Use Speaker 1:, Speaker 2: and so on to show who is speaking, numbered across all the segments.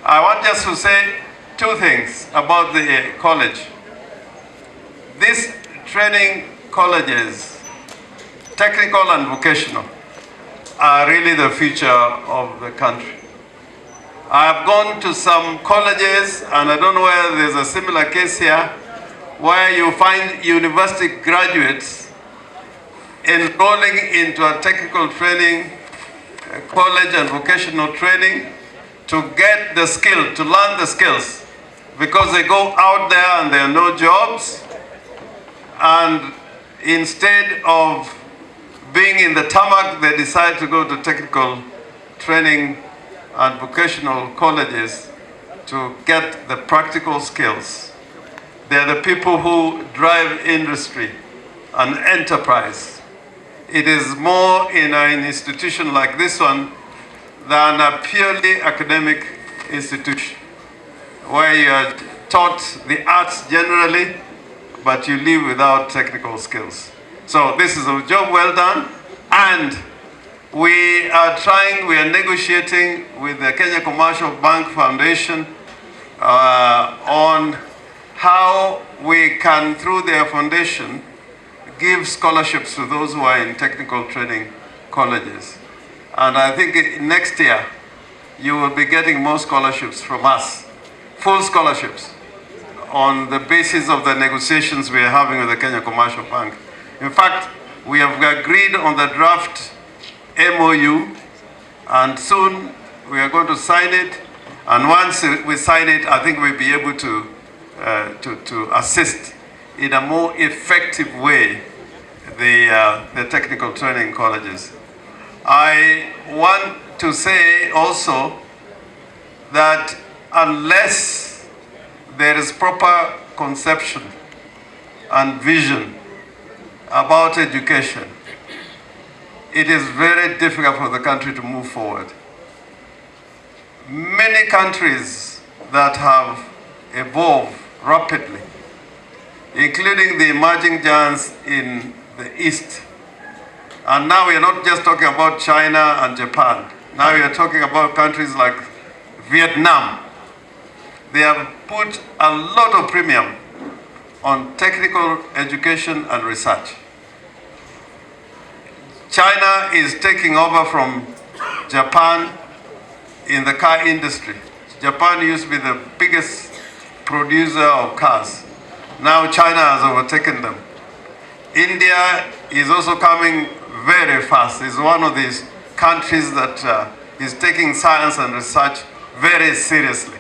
Speaker 1: I want just to say two things about the college. These training colleges, technical and vocational, are really the future of the country. I've gone to some colleges, and I don't know whether there's a similar case here, where you find university graduates enrolling into a technical training college and vocational training to get the skill, to learn the skills, because they go out there and there are no jobs, and instead of being in the tarmac, they decide to go to technical training and vocational colleges to get the practical skills. They are the people who drive industry and enterprise. It is more in an institution like this one than a purely academic institution, where you are taught the arts generally, but you live without technical skills. So this is a job well done, and we are negotiating with the Kenya Commercial Bank Foundation on how we can, through their foundation, give scholarships to those who are in technical training colleges. And I think next year, you will be getting more scholarships from us, full scholarships, on the basis of the negotiations we are having with the Kenya Commercial Bank. In fact, we have agreed on the draft MOU, and soon we are going to sign it. And once we sign it, I think we'll be able to assist in a more effective way the technical training colleges. I want to say also that unless there is proper conception and vision about education, it is very difficult for the country to move forward. Many countries that have evolved rapidly, including the emerging giants in the East, and now we are not just talking about China and Japan, now we are talking about countries like Vietnam. They have put a lot of premium on technical education and research. China is taking over from Japan in the car industry. Japan used to be the biggest producer of cars. Now China has overtaken them. India is also coming very fast. It's one of these countries that is taking science and research very seriously.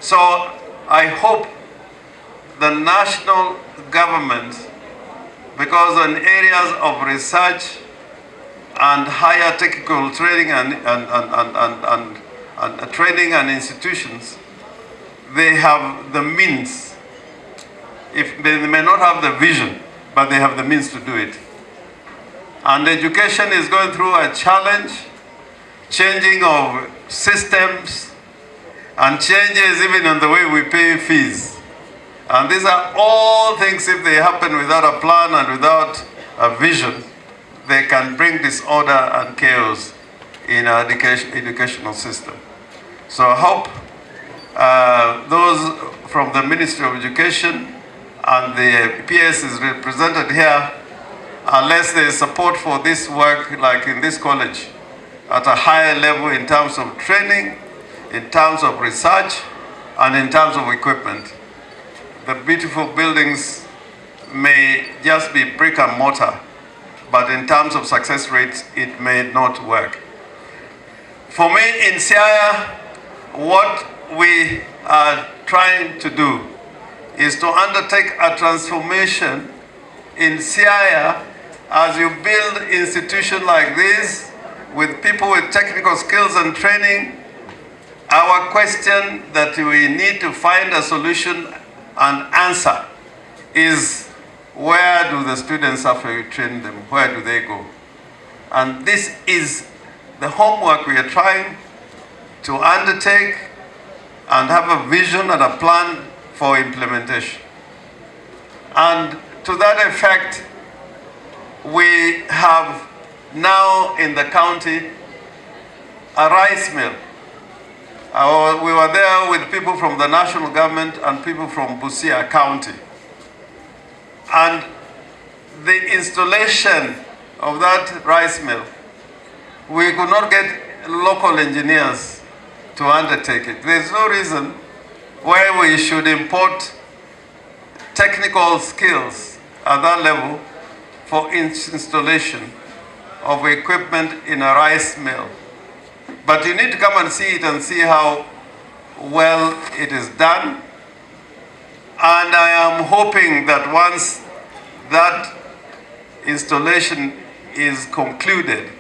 Speaker 1: So I hope the national government, because in areas of research and higher technical training and training and institutions, they have the means. If they may not have the vision, but they have the means to do it. And education is going through a challenge, changing of systems, and changes even in the way we pay fees. And these are all things, if they happen without a plan and without a vision, they can bring disorder and chaos in our educational system. So I hope those from the Ministry of Education and the PS is represented here, unless there is support for this work, like in this college, at a higher level in terms of training, in terms of research, and in terms of equipment. The beautiful buildings may just be brick and mortar, but in terms of success rates, it may not work. For me, in Siaya, what we are trying to do is to undertake a transformation in Siaya. As you build institutions like this with people with technical skills and training, our question that we need to find a solution and answer is, where do the students, after you train them, where do they go? And this is the homework we are trying to undertake and have a vision and a plan for implementation. And to that effect, we have now in the county a rice mill We were there with people from the national government and people from Busia County. And the installation of that rice mill, we could not get local engineers to undertake it. There's no reason why we should import technical skills at that level for installation of equipment in a rice mill. But you need to come and see it and see how well it is done. And I am hoping that once that installation is concluded,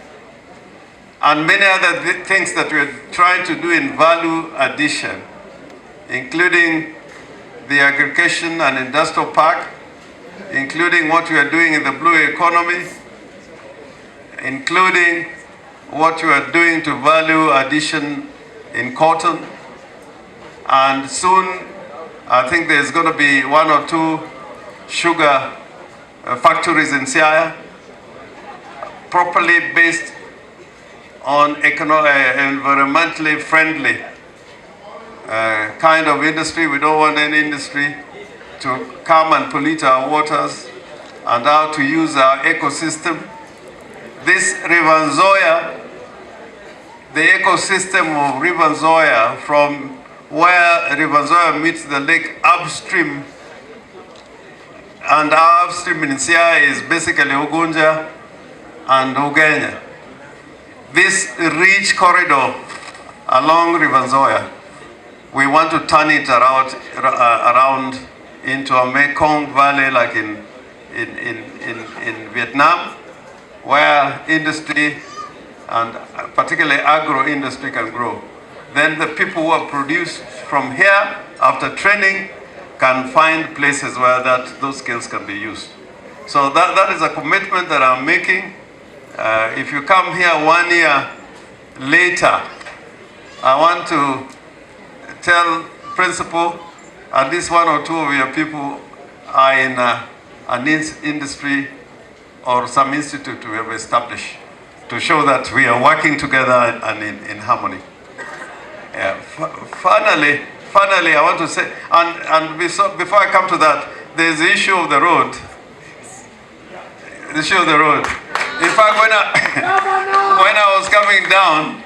Speaker 1: and many other things that we're trying to do in value addition, including the aggregation and industrial park, including what we are doing in the blue economy, including what we are doing to value addition in cotton. And soon, I think there's going to be 1 or 2 sugar factories in Siaya, properly based on environmentally friendly kind of industry. We don't want any industry to come and pollute our waters, and how to use our ecosystem. This River Nzoia, the ecosystem of River Nzoia, from where River Nzoia meets the lake upstream, and our upstream in Siaya is basically Ugunja and Ugunja. This rich corridor along River Nzoia, we want to turn it around into a Mekong Valley, like in Vietnam, where industry and particularly agro-industry can grow. Then the people who are produced from here after training can find places where those skills can be used. So that is a commitment that I'm making. If you come here 1 year later, I want to tell principal, at least 1 or 2 of your people are in an industry or some institute we have established to show that we are working together and in harmony. Yeah. Finally, I want to say, and before I come to that, there's the issue of the road. The issue of the road. In fact, when I was coming down,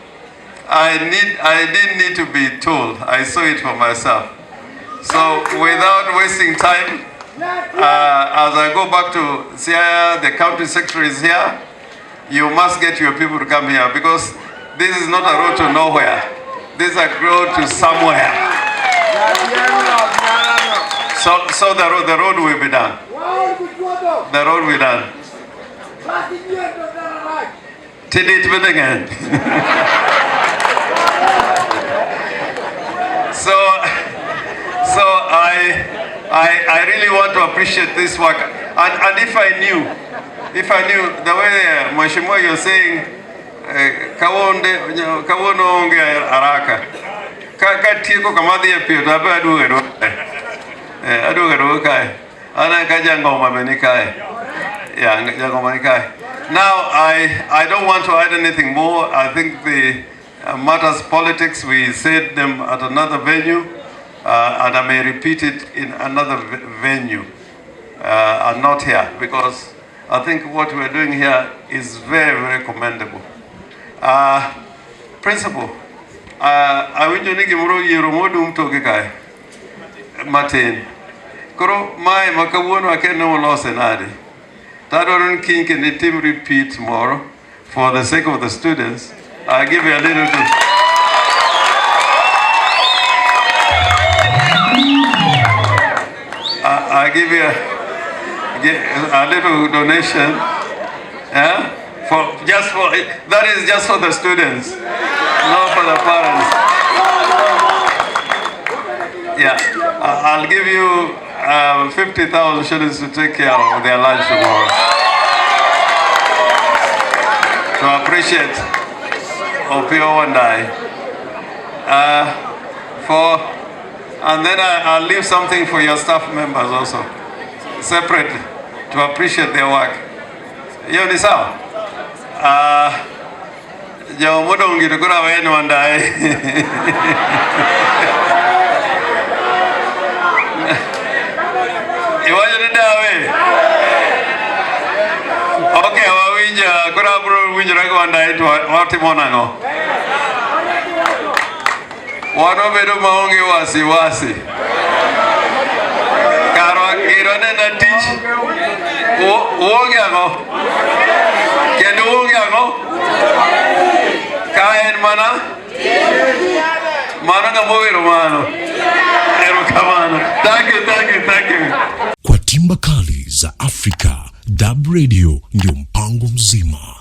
Speaker 1: I didn't need to be told. I saw it for myself. So without wasting time, as I go back to Siaya, the county secretary is here. You must get your people to come here, because this is not a road to nowhere. This is a road to somewhere. So the road will be done. The road will be done. Till it will again. So I really want to appreciate this work. And if I knew the way Mheshimiwa you're saying, kawono onge haraka. Tieko kamadi ya pio tabe aduge kai. Ana kaja ngoma benikai. Yeah, ngoma nikai. Now I don't want to add anything more. I think the matters politics, we said them at another venue, and I may repeat it in another venue, and not here, because I think what we're doing here is very, very commendable. Principal, I will you give you modum to Gikai Martin. Koro my makabuno I can no loss and adi. Tadoran King can the team repeat tomorrow for the sake of the students. I'll give you a little bit. I'll give you a little donation. Yeah? That is just for the students, not for the parents. Yeah, I'll give you 50,000 shillings to take care of their lunch tomorrow. To appreciate Opio and I. And then I'll leave something for your staff members also, separately, to appreciate their work. You understand? Jo modongi to kura wen wandai. Iwaje ndawe. Okay, wawinja kura bro winja rago wandai to watimo nango. Wano bedo maonge wasi. Karo irone na tich. Uonge ango. Kendo uonge ango. Kaen mana. Mana nga mwero mano. Ero kamano. Thank you.
Speaker 2: Kwa timba kali za Afrika, Dub Radio ndio mpango mzima.